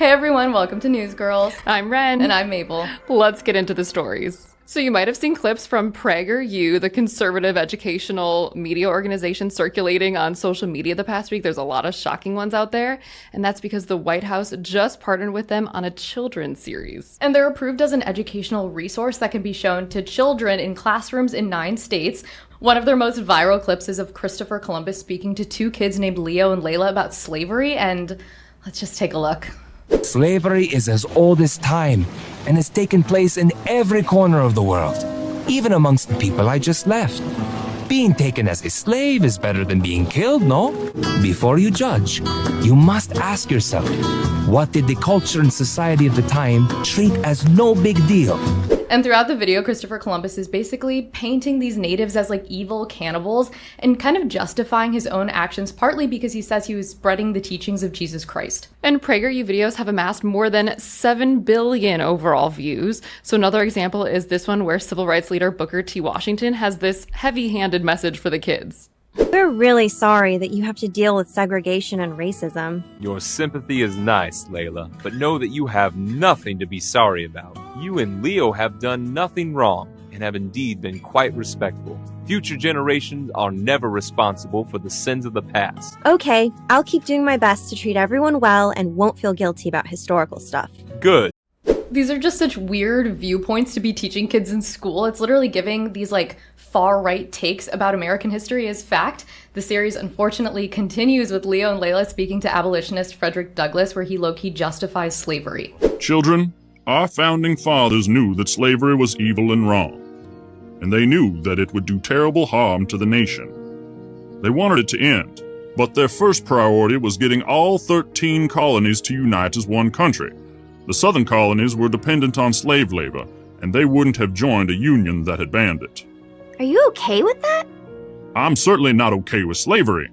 Hey everyone, welcome to Newsgirls. I'm Ren. And I'm Mabel. Let's get into the stories. So you might have seen clips from PragerU, the conservative educational media organization circulating on social media the past week. There's a lot of shocking ones out there, and that's because the White House just partnered with them on a children's series. And they're approved as an educational resource that can be shown to children in classrooms in 9 states. One of their most viral clips is of Christopher Columbus speaking to 2 kids named Leo and Layla about slavery, and let's just take a look. Slavery is as old as time and has taken place in every corner of the world, even amongst the people I just left. Being taken as a slave is better than being killed, no? Before you judge, you must ask yourself, what did the culture and society of the time treat as no big deal? And throughout the video, Christopher Columbus is basically painting these natives as like evil cannibals and kind of justifying his own actions, partly because he says he was spreading the teachings of Jesus Christ. And PragerU videos have amassed more than 7 billion overall views. So another example is this one where civil rights leader Booker T. Washington has this heavy-handed message for the kids. We're really sorry that you have to deal with segregation and racism. Your sympathy is nice, Layla, but know that you have nothing to be sorry about. You and Leo have done nothing wrong and have indeed been quite respectful. Future generations are never responsible for the sins of the past. Okay, I'll keep doing my best to treat everyone well and won't feel guilty about historical stuff. Good. These are just such weird viewpoints to be teaching kids in school. It's literally giving these like far-right takes about American history as fact. The series unfortunately continues with Leo and Layla speaking to abolitionist Frederick Douglass, where he low-key justifies slavery. Children, our founding fathers knew that slavery was evil and wrong, and they knew that it would do terrible harm to the nation. They wanted it to end, but their first priority was getting all 13 colonies to unite as one country. The southern colonies were dependent on slave labor, and they wouldn't have joined a union that had banned it. Are you okay with that? I'm certainly not okay with slavery,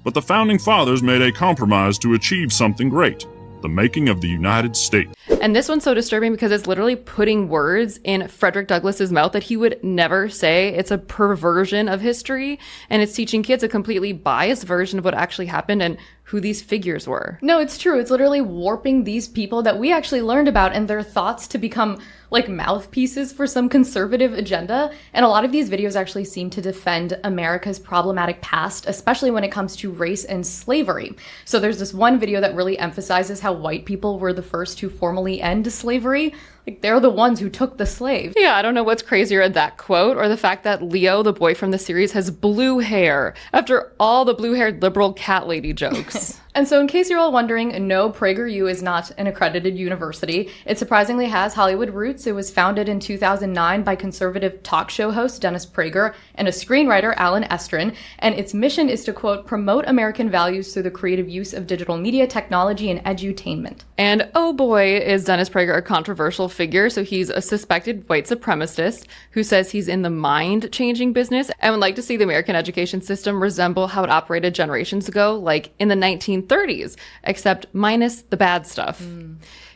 but the founding fathers made a compromise to achieve something great, the making of the United States. And this one's so disturbing because it's literally putting words in Frederick Douglass's mouth that he would never say. It's a perversion of history, and it's teaching kids a completely biased version of what actually happened and who these figures were. No, it's true. It's literally warping these people that we actually learned about and their thoughts to become like mouthpieces for some conservative agenda. And a lot of these videos actually seem to defend America's problematic past, especially when it comes to race and slavery. So there's this one video that really emphasizes how white people were the first to formally end slavery. Like, they're the ones who took the slaves. Yeah, I don't know what's crazier, that quote or the fact that Leo, the boy from the series, has blue hair after all the blue-haired liberal cat lady jokes. And so in case you're all wondering, no, PragerU is not an accredited university. It surprisingly has Hollywood roots. It was founded in 2009 by conservative talk show host Dennis Prager and a screenwriter, Alan Estrin. And its mission is to, quote, promote American values through the creative use of digital media, technology, and edutainment. And oh boy, is Dennis Prager a controversial figure. So he's a suspected white supremacist who says he's in the mind-changing business and would like to see the American education system resemble how it operated generations ago, like in the 1930s, except minus the bad stuff.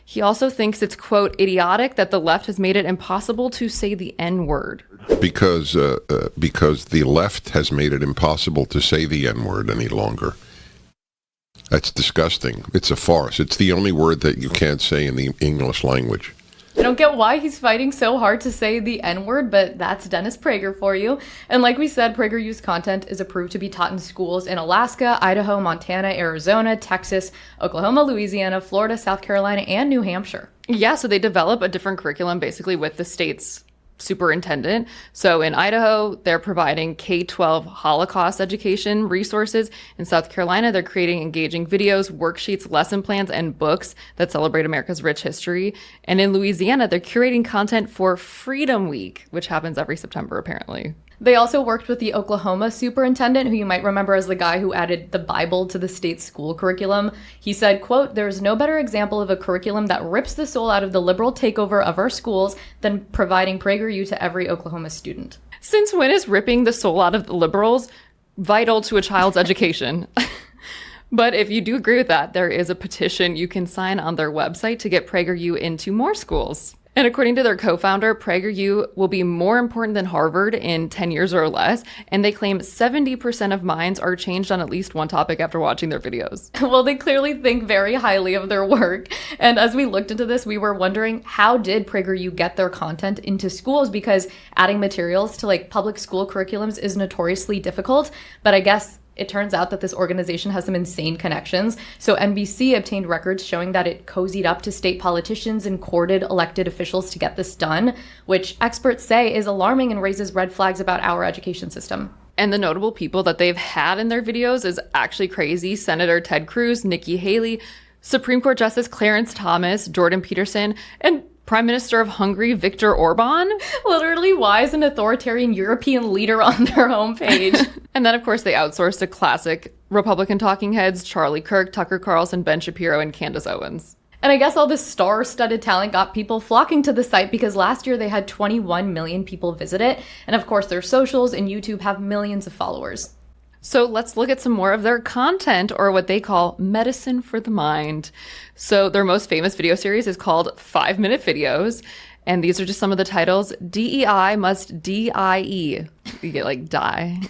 He also thinks it's, quote, idiotic that the left has made it impossible to say the N-word. Because the left has made it impossible to say the N-word any longer. That's disgusting. It's a farce. It's the only word that you can't say in the English language. I don't get why he's fighting so hard to say the N-word, but that's Dennis Prager for you. And like we said, PragerU's content is approved to be taught in schools in Alaska, Idaho, Montana, Arizona, Texas, Oklahoma, Louisiana, Florida, South Carolina, and New Hampshire. Yeah, so they develop a different curriculum basically with the state's superintendent. So in Idaho, they're providing K-12 Holocaust education resources. In South Carolina, they're creating engaging videos, worksheets, lesson plans, and books that celebrate America's rich history. And in Louisiana, they're curating content for Freedom Week, which happens every September, apparently. They also worked with the Oklahoma superintendent, who you might remember as the guy who added the Bible to the state school curriculum. He said, quote, "There's no better example of a curriculum that rips the soul out of the liberal takeover of our schools than providing PragerU to every Oklahoma student." Since when is ripping the soul out of the liberals vital to a child's education? But if you do agree with that, there is a petition you can sign on their website to get PragerU into more schools. And according to their co-founder, PragerU will be more important than Harvard in 10 years or less. And they claim 70% of minds are changed on at least one topic after watching their videos. Well, they clearly think very highly of their work. And as we looked into this, we were wondering, how did PragerU get their content into schools? Because adding materials to like public school curriculums is notoriously difficult. But I guess it turns out that this organization has some insane connections. So NBC obtained records showing that it cozied up to state politicians and courted elected officials to get this done, which experts say is alarming and raises red flags about our education system. And the notable people that they've had in their videos is actually crazy. Senator Ted Cruz, Nikki Haley, Supreme Court Justice Clarence Thomas, Jordan Peterson, and Prime Minister of Hungary, Viktor Orban. Literally, why is an authoritarian European leader on their homepage? And then, of course, they outsourced to classic Republican talking heads, Charlie Kirk, Tucker Carlson, Ben Shapiro, and Candace Owens. And I guess all this star-studded talent got people flocking to the site because last year they had 21 million people visit it. And of course, their socials and YouTube have millions of followers. So let's look at some more of their content, or what they call medicine for the mind. So their most famous video series is called 5-Minute Videos. And these are just some of the titles. DEI Must DIE. You get like die.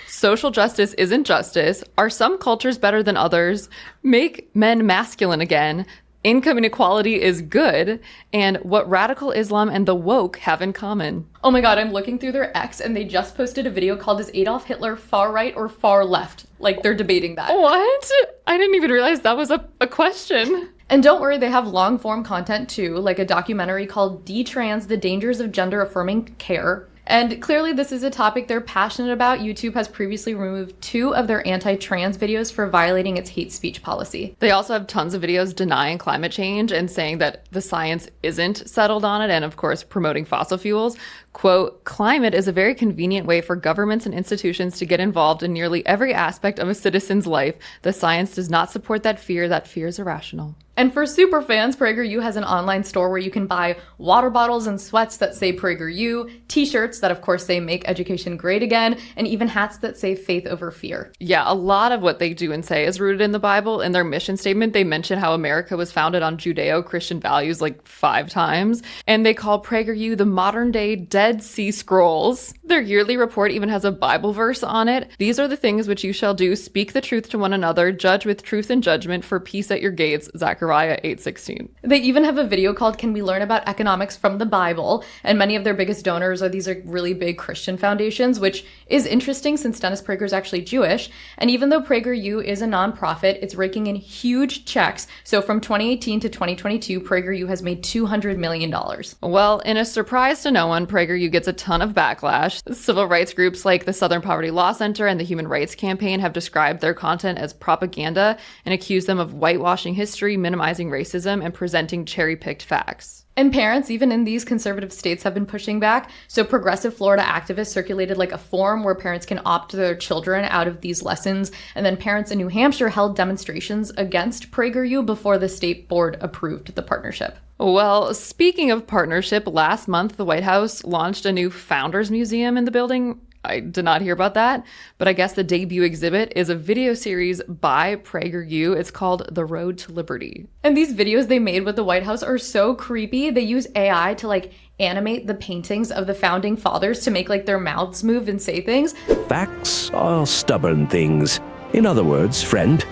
Social justice isn't justice. Are some cultures better than others? Make men masculine again. Income inequality is good, and what radical Islam and the woke have in common. Oh my god, I'm looking through their X and they just posted a video called Is Adolf Hitler far right or far left? Like they're debating that. What? I didn't even realize that was a question. And don't worry, they have long form content too, like a documentary called Detrans, The Dangers of Gender Affirming Care. And clearly this is a topic they're passionate about. YouTube has previously removed 2 of their anti-trans videos for violating its hate speech policy. They also have tons of videos denying climate change and saying that the science isn't settled on it, and of course promoting fossil fuels. Quote, climate is a very convenient way for governments and institutions to get involved in nearly every aspect of a citizen's life. The science does not support that fear is irrational. And for superfans, PragerU has an online store where you can buy water bottles and sweats that say PragerU, t-shirts that of course say make education great again, and even hats that say faith over fear. Yeah, a lot of what they do and say is rooted in the Bible. In their mission statement, they mention how America was founded on Judeo-Christian values like 5 times, and they call PragerU the modern-day Dead Sea Scrolls. Their yearly report even has a Bible verse on it. These are the things which you shall do, speak the truth to one another, judge with truth and judgment, for peace at your gates, Zechariah 8:16. They even have a video called Can We Learn About Economics from the Bible? And many of their biggest donors are these really big Christian foundations, which is interesting since Dennis Prager is actually Jewish. And even though PragerU is a nonprofit, it's raking in huge checks. So from 2018 to 2022, PragerU has made $200 million. Well, in a surprise to no one, PragerU gets a ton of backlash. Civil rights groups like the Southern Poverty Law Center and the Human Rights Campaign have described their content as propaganda and accused them of whitewashing history, minimizing racism, and presenting cherry-picked facts. And parents, even in these conservative states, have been pushing back. So progressive Florida activists circulated like a form where parents can opt their children out of these lessons. And then parents in New Hampshire held demonstrations against PragerU before the state board approved the partnership. Well, speaking of partnership, last month the White House launched a new Founders Museum in the building. I did not hear about that, but I guess the debut exhibit is a video series by PragerU. It's called The Road to Liberty. And these videos they made with the White House are so creepy. They use AI to like animate the paintings of the founding fathers to make like their mouths move and say things. Facts are stubborn things. In other words, friend,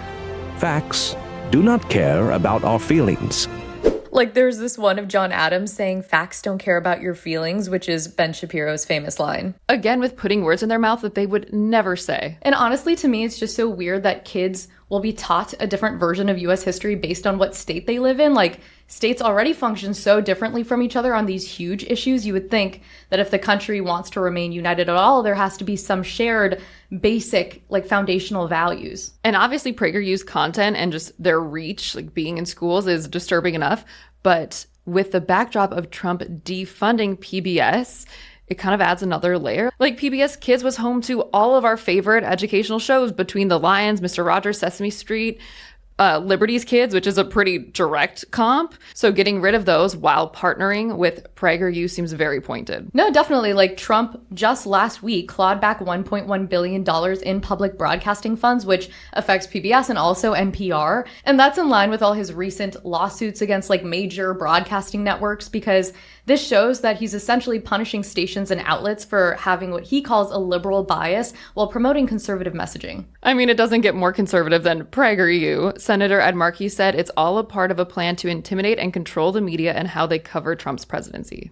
facts do not care about our feelings. Like there's this one of John Adams saying facts don't care about your feelings, which is Ben Shapiro's famous line. Again, with putting words in their mouth that they would never say. And honestly, to me, it's just so weird that kids will be taught a different version of US history based on what state they live in. Like states already function so differently from each other on these huge issues. You would think that if the country wants to remain united at all, there has to be some shared basic like foundational values. And obviously PragerU's content and just their reach, like being in schools, is disturbing enough. But with the backdrop of Trump defunding PBS, it kind of adds another layer. Like PBS Kids was home to all of our favorite educational shows, Between the Lions, Mr. Rogers, Sesame Street. Liberty's Kids, which is a pretty direct comp. So getting rid of those while partnering with PragerU seems very pointed. No, definitely. Like, Trump just last week clawed back $1.1 billion in public broadcasting funds, which affects PBS and also NPR. And that's in line with all his recent lawsuits against like major broadcasting networks, because this shows that he's essentially punishing stations and outlets for having what he calls a liberal bias while promoting conservative messaging. I mean, it doesn't get more conservative than PragerU. Senator Ed Markey said it's all a part of a plan to intimidate and control the media and how they cover Trump's presidency.